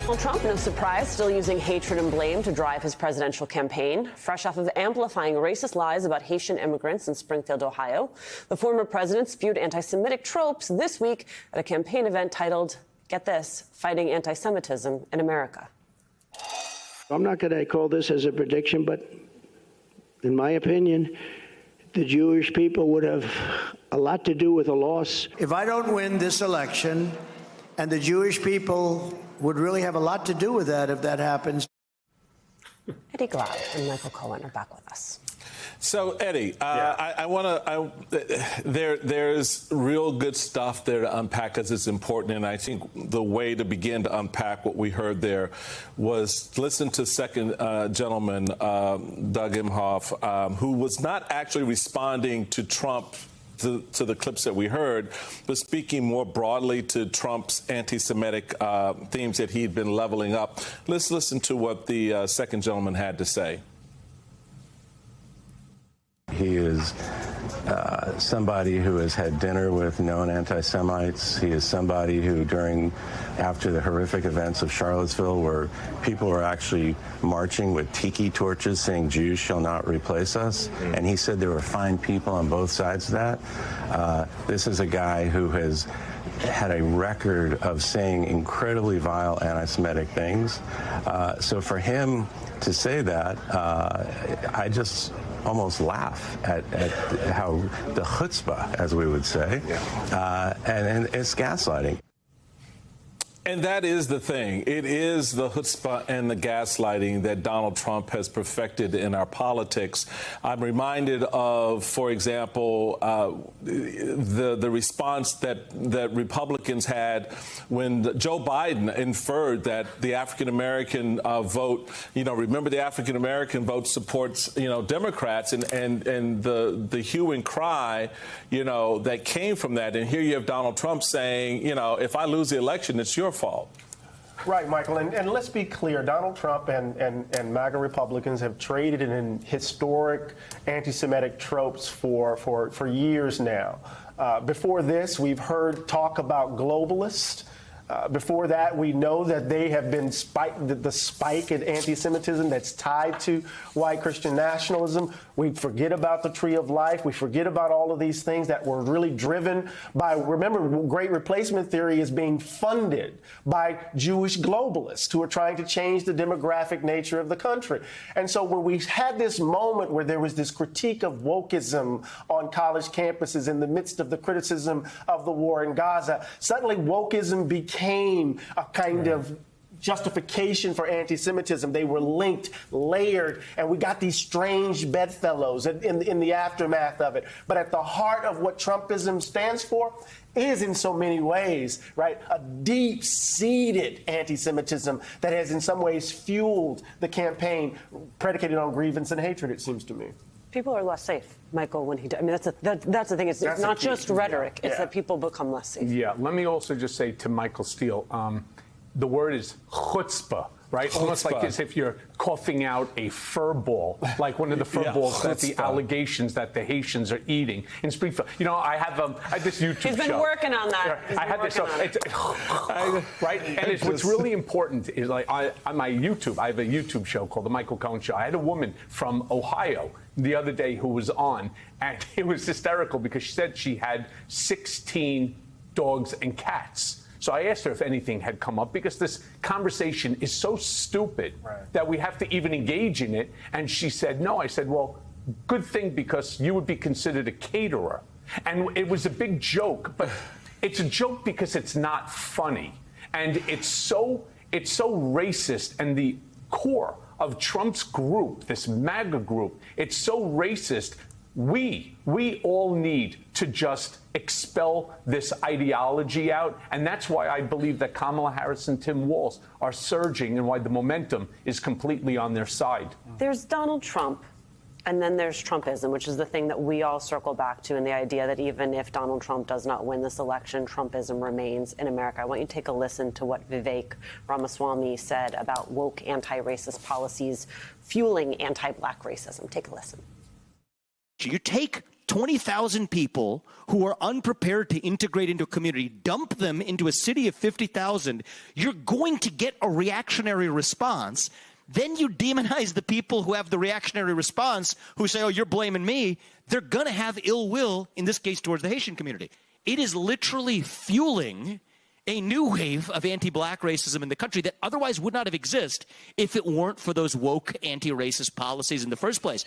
Donald Trump, no surprise, still using hatred and blame to drive his presidential campaign. Fresh off of amplifying racist lies about Haitian immigrants in Springfield, Ohio, the former president spewed anti-Semitic tropes this week at a campaign event titled, get this, Fighting Anti-Semitism in America. I'm not going to call this as a prediction, but in my opinion, the Jewish people would have a lot to do with the loss. If I don't win this election, and the Jewish people would really have a lot to do with that if that happens. Eddie Glaude and Michael Cohen are back with us. So, Eddie, there's real good stuff there to unpack because it's important. And I think the way to begin to unpack what we heard there was listen to second gentleman, Doug Emhoff, who was not actually responding to Trump to the clips that we heard, but speaking more broadly to Trump's anti-Semitic themes that he'd been leveling up. Let's listen to what the second gentleman had to say. He is somebody who has had dinner with known anti-Semites. He is somebody who, after the horrific events of Charlottesville, where people were actually marching with tiki torches saying Jews shall not replace us, and he said there were fine people on both sides of that. This is a guy who has had a record of saying incredibly vile anti-Semitic things. So for him to say that, I just almost laugh at how the chutzpah, as we would say, and it's gaslighting. And that is the thing. It is the chutzpah and the gaslighting that Donald Trump has perfected in our politics. I'm reminded of, for example, the response that Republicans had when Joe Biden inferred that the African-American vote, remember the African-American vote supports, Democrats and the hue and cry, that came from that. And here you have Donald Trump saying, if I lose the election, it's your fault. Right, Michael, and let's be clear, Donald Trump and MAGA Republicans have traded in historic anti-Semitic tropes for years now. Before this, we've heard talk about globalists. Before that, we know that they have been the spike in anti-Semitism that's tied to white Christian nationalism. We forget about the Tree of Life. We forget about all of these things that were really driven by, remember, Great Replacement Theory is being funded by Jewish globalists who are trying to change the demographic nature of the country. And so when we had this moment where there was this critique of wokeism on college campuses in the midst of the criticism of the war in Gaza, suddenly wokeism became a kind of justification for anti-Semitism. They were linked, layered, and we got these strange bedfellows in the aftermath of it. But at the heart of what Trumpism stands for is in so many ways, right, a deep-seated anti-Semitism that has in some ways fueled the campaign predicated on grievance and hatred, it seems to me. People are less safe, Michael, when he does. I mean, that's the thing. It's not just rhetoric. It's that people become less safe. Yeah. Let me also just say to Michael Steele, the word is chutzpah, right? Chutzpah. Almost like as if you're coughing out a fur ball, like one of the fur balls that the allegations that the Haitians are eating in Springfield. I have this YouTube show. He's been working on that. I have this, right? And what's really important is, like, on my YouTube, I have a YouTube show called The Michael Cohen Show. I had a woman from Ohio the other day who was on, and it was hysterical because she said she had 16 dogs and cats. So I asked her if anything had come up, because this conversation is so stupid that we have to even engage in it. And she said no. I said, well, good thing, because you would be considered a caterer. And it was a big joke, but it's a joke because it's not funny. And it's so racist. And the core of Trump's group, this MAGA group, it's so racist. We all need to just expel this ideology out. And that's why I believe that Kamala Harris and Tim Walz are surging, and why the momentum is completely on their side. There's Donald Trump, and then there's Trumpism, which is the thing that we all circle back to, and the idea that even if Donald Trump does not win this election, Trumpism remains in America. I want you to take a listen to what Vivek Ramaswamy said about woke anti-racist policies fueling anti-black racism. Take a listen. You take 20,000 people who are unprepared to integrate into a community, dump them into a city of 50,000, you're going to get a reactionary response. Then you demonize the people who have the reactionary response, who say, oh, you're blaming me. They're going to have ill will, in this case, towards the Haitian community. It is literally fueling a new wave of anti-black racism in the country that otherwise would not have existed if it weren't for those woke anti-racist policies in the first place.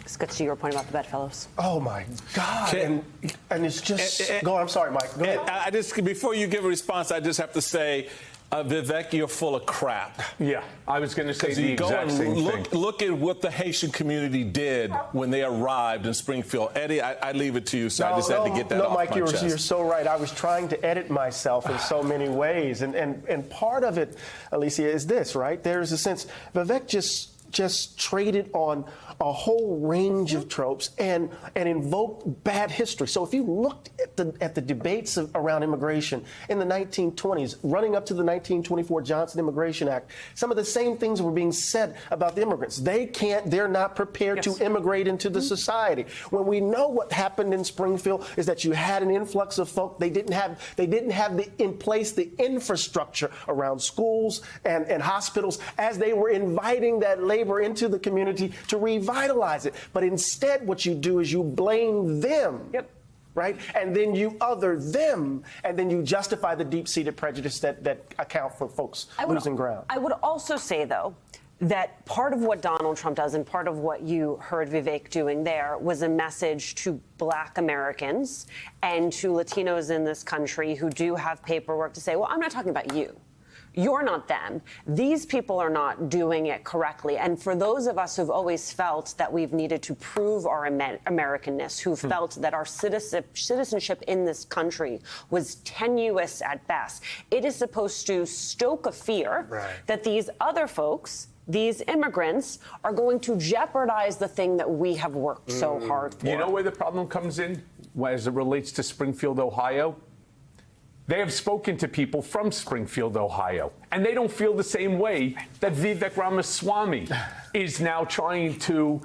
This gets to your point about the bedfellows. Oh my God! And it's just go on. I'm sorry, Mike. Go ahead. I just before you give a response, I just have to say, Vivek, you're full of crap. Yeah, I was going to say the You go exact same and thing. look at what the Haitian community did when they arrived in Springfield. Eddie, I leave it to you, so I just had to get that off Mike, my you're chest. so right. I was trying to edit myself in so many ways, and part of it, Alicia, is this, right? There's a sense Vivek just traded on a whole range of tropes and invoked bad history. So if you looked at the debates around immigration in the 1920s, running up to the 1924 Johnson Immigration Act, some of the same things were being said about the immigrants. They're not prepared to immigrate into the society. When we know what happened in Springfield is that you had an influx of folk. They didn't have in place the infrastructure around schools and hospitals as they were inviting that labor into the community to revitalize it. But instead, what you do is you blame them. Yep. Right? And then you other them, and then you justify the deep-seated prejudice that account for folks losing ground. I would also say, though, that part of what Donald Trump does and part of what you heard Vivek doing there was a message to Black Americans and to Latinos in this country who do have paperwork to say, well, I'm not talking about you. You're not them. These people are not doing it correctly. And for those of us who've always felt that we've needed to prove our Americanness, who felt that our citizenship in this country was tenuous at best, it is supposed to stoke a fear that these other folks, these immigrants, are going to jeopardize the thing that we have worked so hard for. You know where the problem comes in as it relates to Springfield, Ohio? They have spoken to people from Springfield, Ohio, and they don't feel the same way that Vivek Ramaswamy is now trying to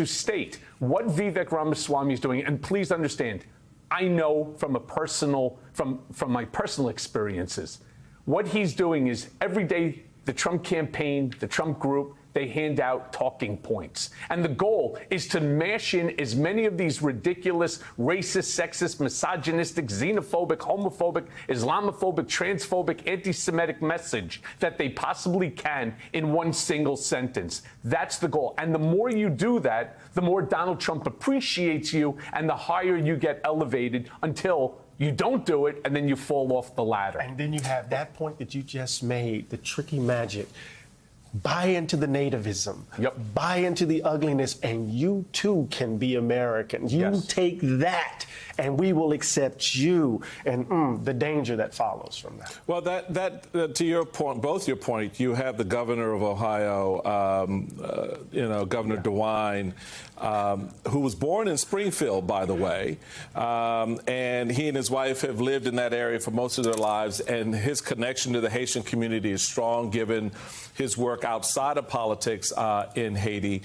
state. What Vivek Ramaswamy is doing, and please understand, I know from my personal experiences, what he's doing is every day the Trump campaign, the Trump group, they hand out talking points. And the goal is to mash in as many of these ridiculous, racist, sexist, misogynistic, xenophobic, homophobic, Islamophobic, transphobic, anti-Semitic message that they possibly can in one single sentence. That's the goal. And the more you do that, the more Donald Trump appreciates you and the higher you get elevated until you don't do it and then you fall off the ladder. And then you have that point that you just made, the tricky magic. Buy into the nativism, buy into the ugliness, and you too can be American. You take that, and we will accept you, and the danger that follows from that. Well, that to your point, both your point, you have the governor of Ohio, Governor DeWine, who was born in Springfield, by the way, and he and his wife have lived in that area for most of their lives, and his connection to the Haitian community is strong, given his work outside of politics in Haiti.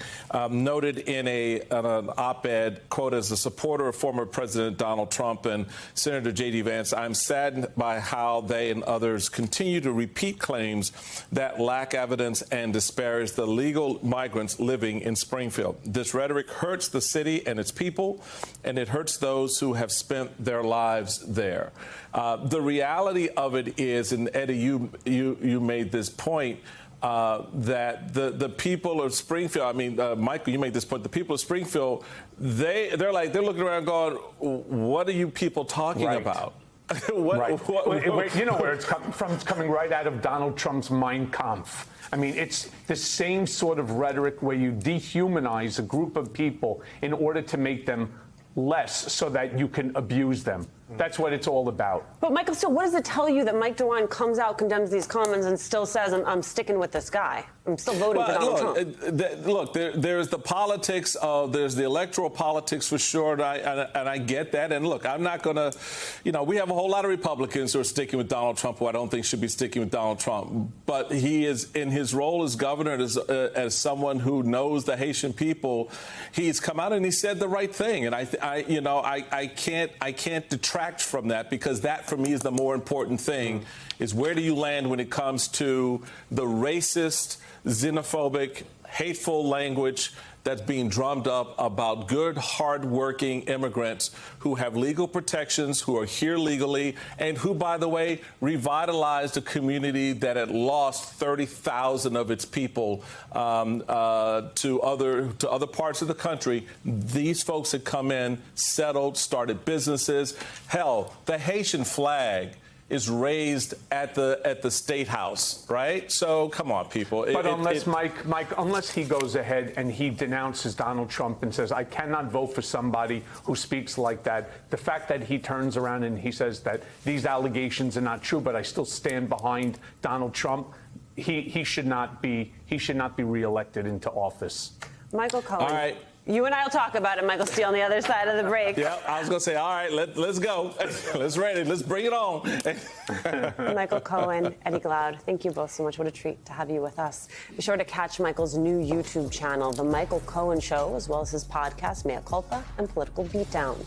Noted in an op-ed, quote, as a supporter of former President Donald Trump and Senator J.D. Vance, I'm saddened by how they and others continue to repeat claims that lack evidence and disparage the legal migrants living in Springfield. This rhetoric hurts the city and its people, and it hurts those who have spent their lives there. The reality of it is, and Eddie, you made this point, that the people of Springfield, I mean, Michael, you made this point, the people of Springfield, they're looking around going, what are you people talking about? You know where it's coming from? It's coming right out of Donald Trump's Mein Kampf. I mean, it's the same sort of rhetoric where you dehumanize a group of people in order to make them less so that you can abuse them. That's what it's all about. But Michael Steele, what does it tell you that Mike DeWine comes out, condemns these comments, and still says, I'm sticking with this guy? I'm still voting for Donald Trump. Look, there's the politics of, there's the electoral politics for sure, and I get that. And look, I'm not going to, we have a whole lot of Republicans who are sticking with Donald Trump who I don't think should be sticking with Donald Trump. But he is, in his role as governor, as someone who knows the Haitian people, he's come out and he said the right thing. And I can't detract from that, because that for me is the more important thing, is where do you land when it comes to the racist, xenophobic, hateful language that's being drummed up about good, hardworking immigrants who have legal protections, who are here legally, and who, by the way, revitalized a community that had lost 30,000 of its people to other parts of the country. These folks had come in, settled, started businesses. Hell, the Haitian flag is raised at the State House, right? So come on, people. But Mike, unless he goes ahead and he denounces Donald Trump and says, I cannot vote for somebody who speaks like that, the fact that he turns around and he says that these allegations are not true, but I still stand behind Donald Trump, he should not be reelected into office. Michael Cohen. All right. You and I will talk about it, Michael Steele, on the other side of the break. Yeah, I was going to say, all right, let's go. Let's ready. Let's bring it on. Michael Cohen, Eddie Glaude, thank you both so much. What a treat to have you with us. Be sure to catch Michael's new YouTube channel, The Michael Cohen Show, as well as his podcast, Mea Culpa and Political Beatdown.